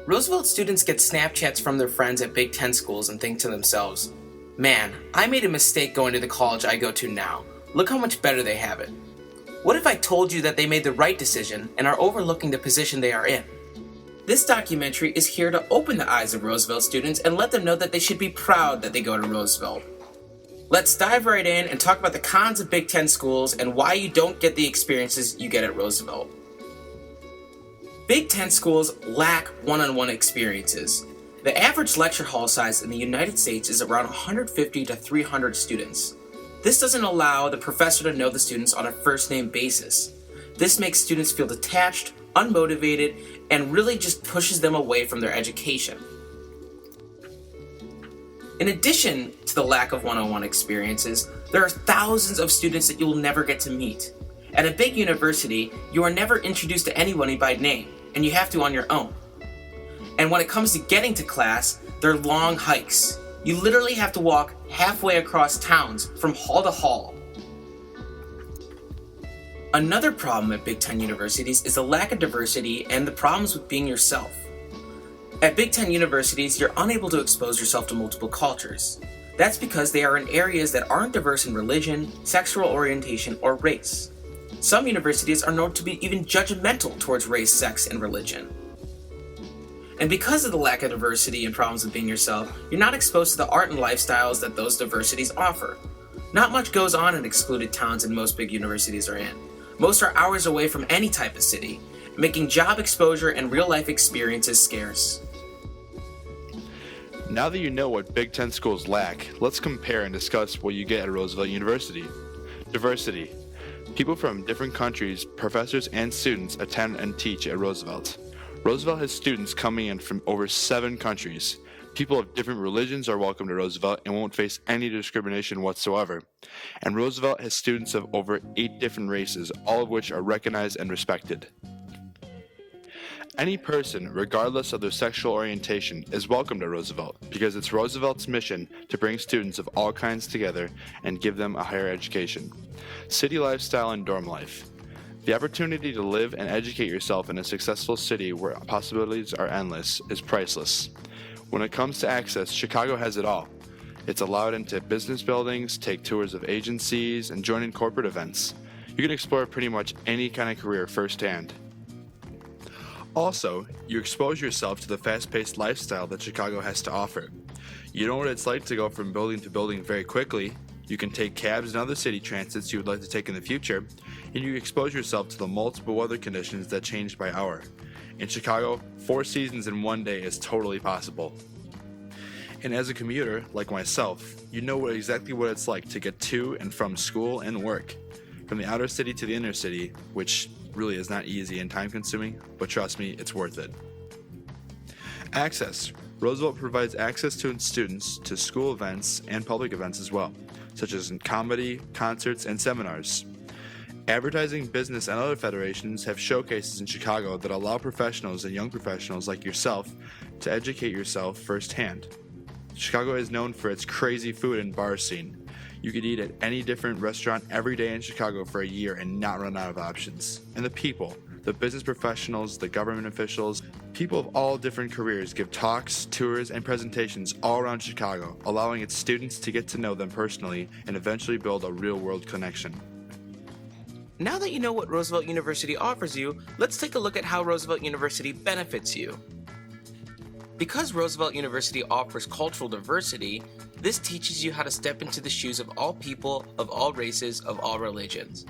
Roosevelt students get Snapchats from their friends at Big Ten schools and think to themselves, man, I made a mistake going to the college I go to now. Look how much better they have it. What if I told you that they made the right decision and are overlooking the position they are in? This documentary is here to open the eyes of Roosevelt students and let them know that they should be proud that they go to Roosevelt. Let's dive right in and talk about the cons of Big Ten schools and why you don't get the experiences you get at Roosevelt. Big Ten schools lack one-on-one experiences. The average lecture hall size in the United States is around 150 to 300 students. This doesn't allow the professor to know the students on a first-name basis. This makes students feel detached, unmotivated, and really just pushes them away from their education. In addition to the lack of one-on-one experiences, there are thousands of students that you will never get to meet. At a big university, you are never introduced to anyone by name, and you have to on your own. And when it comes to getting to class, they're long hikes. You literally have to walk halfway across towns from hall to hall. Another problem at Big Ten universities is the lack of diversity and the problems with being yourself. At Big Ten universities, you're unable to expose yourself to multiple cultures. That's because they are in areas that aren't diverse in religion, sexual orientation, or race. Some universities are known to be even judgmental towards race, sex, and religion. And because of the lack of diversity and problems with being yourself, you're not exposed to the art and lifestyles that those diversities offer. Not much goes on in excluded towns and most big universities are in. Most are hours away from any type of city, making job exposure and real-life experiences scarce. Now that you know what Big Ten schools lack, let's compare and discuss what you get at Roosevelt University. Diversity. People from different countries, professors, and students attend and teach at Roosevelt. Roosevelt has students coming in from over 7 countries. People of different religions are welcome to Roosevelt and won't face any discrimination whatsoever. And Roosevelt has students of over 8 different races, all of which are recognized and respected. Any person, regardless of their sexual orientation, is welcome to Roosevelt because it's Roosevelt's mission to bring students of all kinds together and give them a higher education. City lifestyle and dorm life. The opportunity to live and educate yourself in a successful city where possibilities are endless is priceless. When it comes to access, Chicago has it all. It's allowed into business buildings, take tours of agencies, and join in corporate events. You can explore pretty much any kind of career firsthand. Also, you expose yourself to the fast-paced lifestyle that Chicago has to offer. You know what it's like to go from building to building very quickly. You can take cabs and other city transits you would like to take in the future, and you expose yourself to the multiple weather conditions that change by hour. In Chicago, 4 seasons in one day is totally possible. And as a commuter, like myself, you know exactly what it's like to get to and from school and work. From the outer city to the inner city, which really is not easy and time consuming, but trust me, it's worth it. Access. Roosevelt provides access to its students to school events and public events as well, such as in comedy, concerts, and seminars. Advertising, business, and other federations have showcases in Chicago that allow professionals and young professionals like yourself to educate yourself firsthand. Chicago is known for its crazy food and bar scene. You could eat at any different restaurant every day in Chicago for a year and not run out of options. And the people, the business professionals, the government officials, people of all different careers give talks, tours, and presentations all around Chicago, allowing its students to get to know them personally and eventually build a real-world connection. Now that you know what Roosevelt University offers you, let's take a look at how Roosevelt University benefits you. Because Roosevelt University offers cultural diversity, this teaches you how to step into the shoes of all people, of all races, of all religions.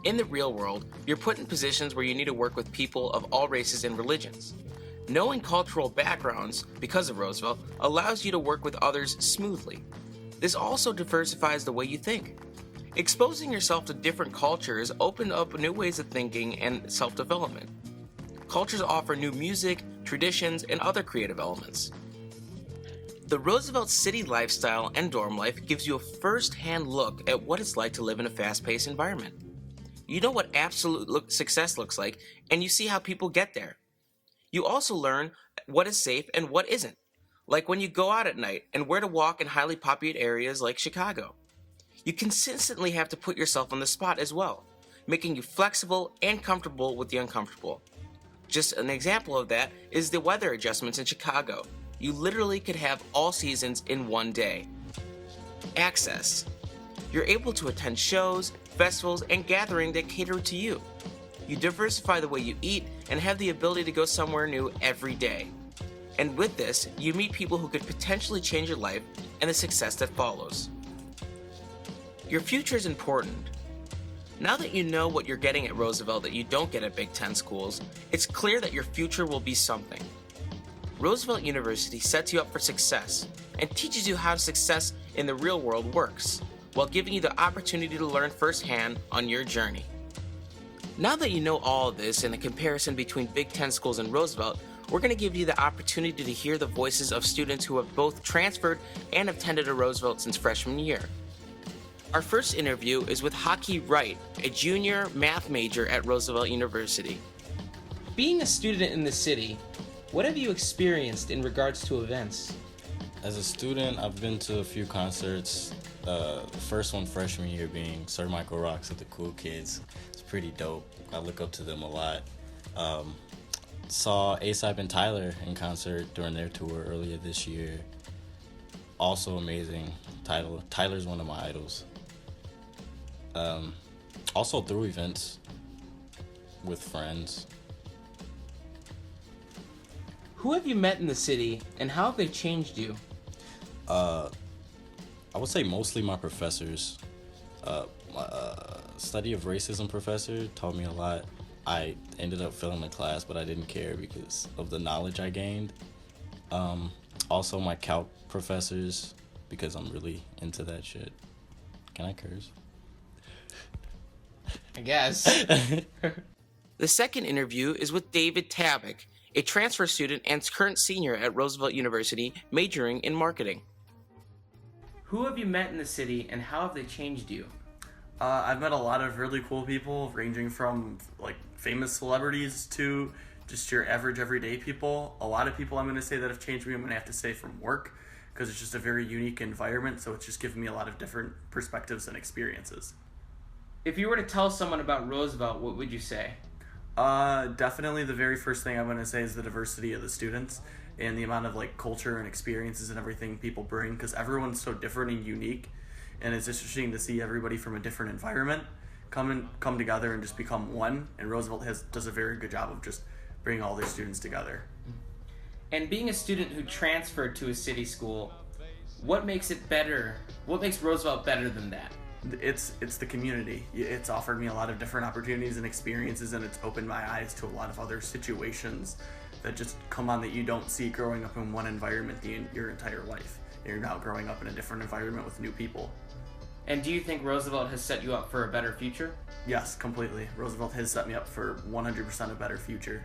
In the real world, you're put in positions where you need to work with people of all races and religions. Knowing cultural backgrounds, because of Roosevelt, allows you to work with others smoothly. This also diversifies the way you think. Exposing yourself to different cultures opens up new ways of thinking and self-development. Cultures offer new music, traditions, and other creative elements. The Roosevelt city lifestyle and dorm life gives you a first-hand look at what it's like to live in a fast-paced environment. you know what absolute success looks like, and you see how people get there. You also learn what is safe and what isn't, like when you go out at night and where to walk in highly populated areas like Chicago. You consistently have to put yourself on the spot as well, making you flexible and comfortable with the uncomfortable. Just an example of that is the weather adjustments in Chicago. You literally could have all seasons in one day. Access. You're able to attend shows, festivals, and gatherings that cater to you. You diversify the way you eat and have the ability to go somewhere new every day. And with this, you meet people who could potentially change your life and the success that follows. Your future is important. Now that you know what you're getting at Roosevelt that you don't get at Big Ten schools, it's clear that your future will be something. Roosevelt University sets you up for success and teaches you how success in the real world works, while giving you the opportunity to learn firsthand on your journey. Now that you know all of this and the comparison between Big Ten schools and Roosevelt, we're going to give you the opportunity to hear the voices of students who have both transferred and attended a Roosevelt since freshman year. Our first interview is with Haki Wright, a junior math major at Roosevelt University. Being a student in the city, what have you experienced in regards to events? As a student, I've been to a few concerts. The first one freshman year being Sir Michael Rocks with the Cool Kids. It's pretty dope. I look up to them a lot. Saw A$AP and Tyler in concert during their tour earlier this year. Also amazing. Tyler's one of my idols. Also through events with friends. Who have you met in the city, and how have they changed you? I would say mostly my professors. My study of racism professor taught me a lot. I ended up failing the class, but I didn't care because of the knowledge I gained. Also my calc professors, because I'm really into that shit. Can I curse? I guess. The second interview is with David Tabak, a transfer student and current senior at Roosevelt University, majoring in marketing. Who have you met in the city, and how have they changed you? I've met a lot of really cool people, ranging from like famous celebrities to just your average everyday people. A lot of people I'm going to say that have changed me, I'm going to have to say from work, because it's just a very unique environment, so it's just given me a lot of different perspectives and experiences. If you were to tell someone about Roosevelt, what would you say? Definitely the very first thing I'm going to say is the diversity of the students and the amount of like culture and experiences and everything people bring, because everyone's so different and unique, and it's interesting to see everybody from a different environment come together and just become one. And Roosevelt does a very good job of just bringing all their students together. And being a student who transferred to a city school, what makes it better? What makes Roosevelt better than that? It's the community. It's offered me a lot of different opportunities and experiences, and it's opened my eyes to a lot of other situations that just come on that you don't see growing up in one environment your entire life. You're now growing up in a different environment with new people. And do you think Roosevelt has set you up for a better future? Yes, completely. Roosevelt has set me up for 100% a better future.